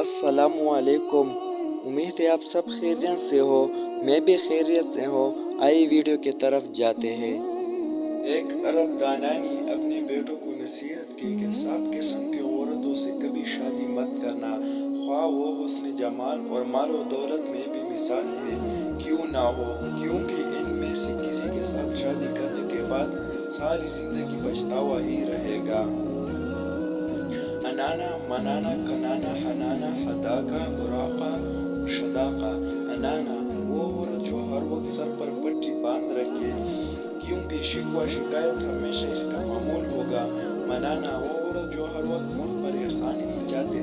अस्सलाम वालेकुम। उम्मीद है आप सब खैरियत से हो, मैं भी खैरियत से हूँ। आइए वीडियो की तरफ जाते हैं। एक अरब दाना ने अपने बेटों को नसीहत की कि सब किस्म की औरतों से कभी शादी मत करना, ख्वाह वो हुस्न जमाल और माल और दौलत में भी मिसाल में क्यों ना हो, क्योंकि इनमें से किसी के साथ शादी करने के बाद सारी जिंदगी पछतावा ही रहेगा। अनाना मनाना कनाना हनाना हदाका बुराका शदाका। अनाना वो औरत जो हर वक्त सर पर पट्टी बांध रखे, क्योंकि शिकवा शिकायत हमेशा इसका मामूल होगा। मनाना वो औरत जो हर वक्त मुझ पर एहसान ही जाते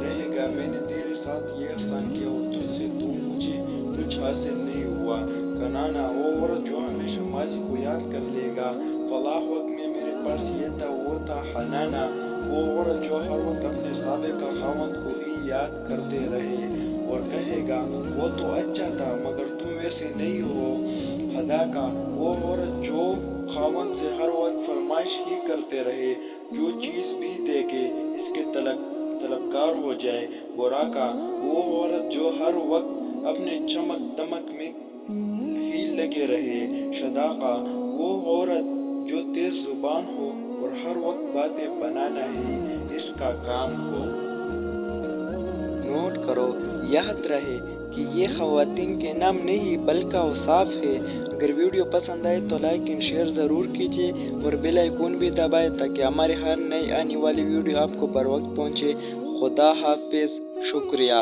रहेगा, मैंने तेरे साथ ये एहसान किया और तुझसे तू मुझे कुछ हासिल नहीं हुआ। कनाना वो औरत जो हमेशा माजी को याद कर लेगा, फलाह वक्त में मेरे पास ये था वो था। हनाना वो औरत जो हर वक्त अपने साबिका खावंद को ही याद करते रहे और कहेगा वो तो अच्छा था मगर तुम वैसे नहीं हो। हदाका वो औरत जो खावंद से हर वक्त फरमाइश ही करते रहे, जो चीज भी देके इसके तलबगार हो जाए। बुराका वो औरत जो हर वक्त अपने चमक दमक में ही लगे रहे। शदाका वो औरत जो तेज जुबान हो और हर वक्त बातें बनाना ही इसका काम हो। नोट करो, याद रहे कि ये ख़वातीन के नाम नहीं बल्कि औसाफ है। अगर वीडियो पसंद आए तो लाइक एंड शेयर ज़रूर कीजिए और बेल आइकन भी दबाएं ताकि हमारे हर नई आने वाली वीडियो आपको बर वक्त पहुँचे। खुदा हाफिज़, शुक्रिया।